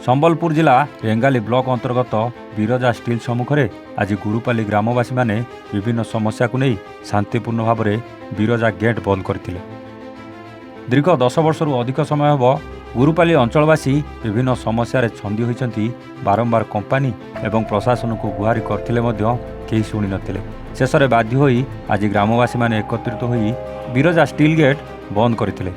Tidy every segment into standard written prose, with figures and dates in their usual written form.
संबलपुर जिला रेंगाली ब्लॉक अंतर्गत बिरजा स्टील सम्मुखें आज गुरुपाली ग्रामवासी माने विभिन्न समस्या को नहीं शांतिपूर्ण भाव में बिरजा गेट बंद करथिले। दीर्घ 10 वर्षर अधिक समय हम गुरुपाली अंचलवासी विभिन्न समस्या छंदी होइचंती। बारंबार कंपानी एवं प्रशासन को गुहारि करथिले मध्य केही शुणी नथिले। शेष में बाध्य होई आज ग्रामवासी माने एकत्रित होई बिरजा स्टील गेट बंद करथिले।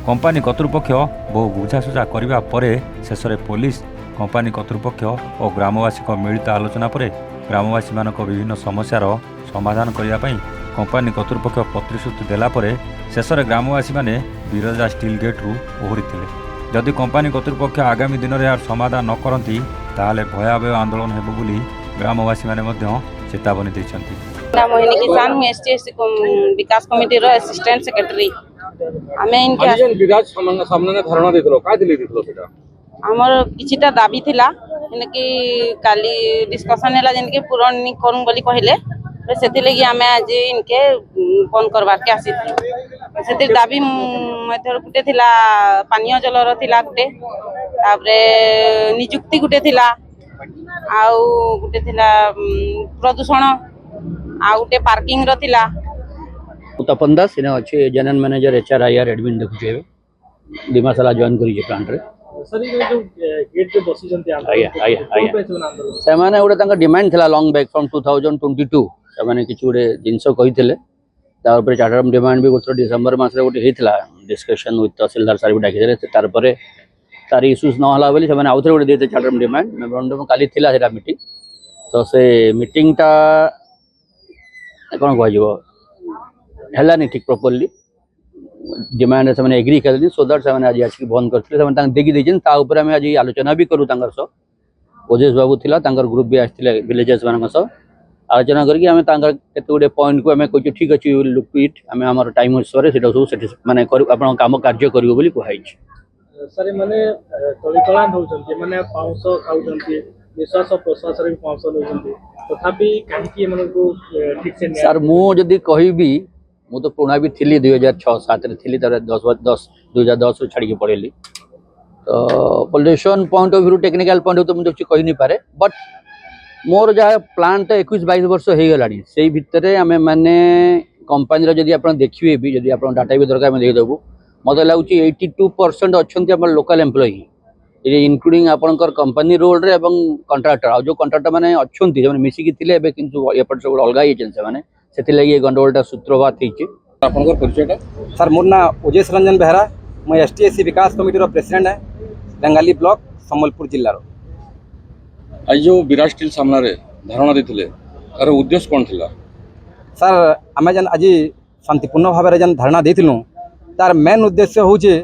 कंपानी कर्तृपक्ष बहु बुझासुझा करने पर शेष में पुलिस कंपानी कर्तृपक्ष और ग्रामवासी मिलित आलोचना पर ग्रामवासी मान विभिन्न समस्यार समाधान करने कंपानी कर्तृपक्ष प्रतिश्रुति देला शेष में ग्रामवासी माने बिरजा स्टील गेट्रु ओहरी थे। जदि कंपानी कर्तृपक्ष आगामी दिन में यार समाधान न करती ताहले भयावह आंदोलन हेबो बोली ग्रामवासी माने मध्य चेतावनी देछंती। मोहिनी किसान हूँ एसटीएस विकास कमिटी रो असिस्टेंट सेक्रेटरी। आमे इनके विराज सामने धारणा देथलो काय दिली देथलो सेटा हमर किछिटा दाबी थिला कि काली डिस्कशन हैला जिनके पूरण नि करू बोली कहले सेति लगी आमे आज इनके फोन करबार के आसी सेति दाबी मध्य गुटे थिला पानीय जल रो थिला गुटे तापरे नियुक्ति गुटे थिला आउ गुटे थिला प्रदूषण आउ गुटे पार्किंग रो थिला। तपन दास इने अच्छे जनरल मैनेजर एचआरआईआर एडमिन देखुचे दिमासाला जॉइन करी प्लांट रे सर ये जो गेट पे बसी जंती आंदोलन से माने गोटे तांका डिमांड थिला लॉन्ग बैक फ्रॉम 2022 से माने किछु गोटे जिंस कहिथिले तार ऊपर चार्टर डिमांड भी गोटे डिसेंबर मास रे गोटे हेथिला डिस्कशन विथ तहसीलदार सर भी डाकी देले तार परे तार इश्यूज न होला बोली से माने आउथरे गोटे देते चार्टर डिमांड मेमोरेंडम काली थिला सेटा मीटिंग तो से मीटिंग टा कोन कहजिवो हेलानी ठीक प्रॉपर्ली डिमांड से मैंने एग्री कर सो दैट से आज आज बंद करते देखी देन ताऊपर आम आज आलोचना भी करूँ ओजेश बाबू थिला ग्रुप भी आसते विलेजेस मान आलोचना करके आम केते गुडे पॉइंट को आम कह ठीक अच्छे लुक टू इट आम आम टाइम अनुसार से माने आप काम कार्य करियो बोली कहै सर माने तळीकळा होउछन्ती माने पाउस खाउछन्ती विश्वास प्रशासन भी पाउस होउछन्ती तथापि काहेकि एमनको ठीक से सर मु जदी कहबी मु तो पुणा भी थी 2006-07 थी 2010 छाड़ी पड़ेली तो pollution point of view technical point of तो मुझे कही नहीं पारे बट मोर जहाँ प्लान तो 21-22 वर्ष हो गलानी से भितर आम मैंने कंपानी जदि आप देखिए भी जदि आप डाटा भी दरकार देदेबू मत लगुच 82% अच्छा लोकल एम्प्लॉई इनक्लूडिंग आपंकर कंपानी रोल रे एवं कंट्राक्टर आ जो कंट्राक्टर मैंने अच्छा मिसिकी थे एपट सब अलग ही से गंडगोलटा सूत्रपात परिचय सर मोर ना ओजेश रंजन बेहरा मैं एसटीएस विकास कमिटी रो प्रेसिडेंट है रेंगाली ब्लॉक संबलपुर जिल्ला रो। आज जो बिराज स्टील सामना रे धारणा देथिले अरे उद्देश्य कोन थिला सर आमे जन आज शांतिपूर्ण भाव में जन धारणा देथिलु तार मेन उद्देश्य होचे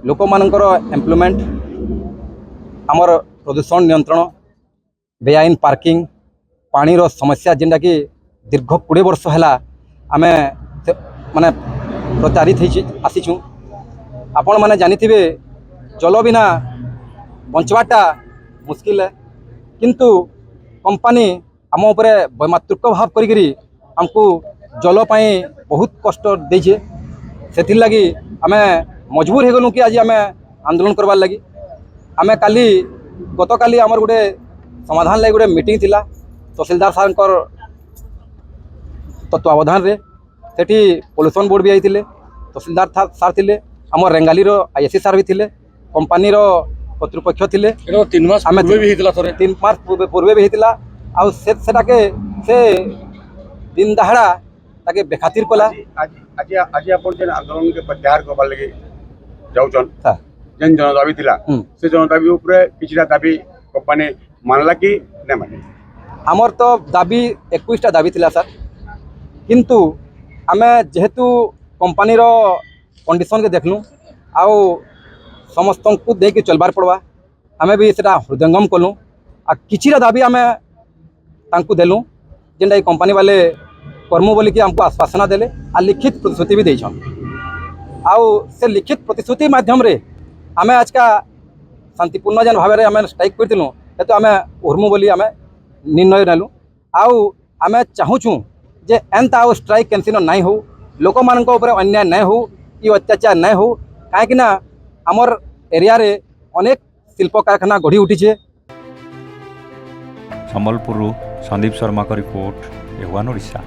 लोक मानकर एम्प्लॉयमेंट आमर प्रदूषण नियंत्रण बेआईन पार्किंग पानी रो समस्या जेनटा कि दीर्घ 20 वर्ष है आमे माने प्रचारित आसीचु आपण माने जानिथिबे जल बिना बंचवाटा मुश्किल है किंतु कंपानी आम उपरे वैमातृक भाव करी हमको जल पाई बहुत कष्ट देछे सेथिर लगी आमे मजबूर हो गलु कि आज आमे आंदोलन करवार लगी आमे काली गत काली आमर गोटे समाधान लगी गोटे मीटिंग थिला तहसीलदार सारंकर तत्वावधान रे सेठी पोल्यूशन बोर्ड भी आइथिले तहसीलदार सार थिले हमर रेंगाली रो आईएससी सार भी थिले कंपानी रो कर्तृपक्ष थिले 3 मास पूर्व भी हितला थरे 3 मास पूर्व भी हितला आ सेटा के से दिन दहाड़ा ताके बेखातिर कोला आज आज अपन जे आंदोलन के प्रत्याहार करबार लगे जाउचन जन जनदाबी थिला से जनदाबी ऊपर किछटा दाबी कंपानी मानला कि नै माने हमर तो दाबी 21 टा दाबी थिला सर किंतु आमे जेहेतु कंपानी रो कंडीशन के देखलु आउ समस्त को देके चलबार पड़वा आमे भी सेटा हृदयंगम कलु आ किछिरा दाबी आमे तांकु देलु जेंडा कंपानी वाले कर्मो बोली कि हमको आश्वासन देले आ लिखित प्रतिश्रुति भी देछन आउ से लिखित प्रतिश्रुति माध्यम रे आमे आज का शांतिपूर्ण जन भाव रे आमे स्ट्राइक करतिलु हेतु आमे उर्मु बोली आमे निर्णय नेलु आउ आमे चाहूछु जे एंता आउ स्ट्राइक कैंसिल नहीं हो लोक मान अन्याय नहीं हो ये अत्याचार नहीं हो कहीं आमर एरिया रे अनेक शिल्प कारखाना गढ़ी उठीचे। ସମ୍ବଲପୁରରୁ ସନ୍ଦୀପ ଶର୍ମାଙ୍କ ରିପୋର୍ଟ A1 ଓଡ଼ିଶା।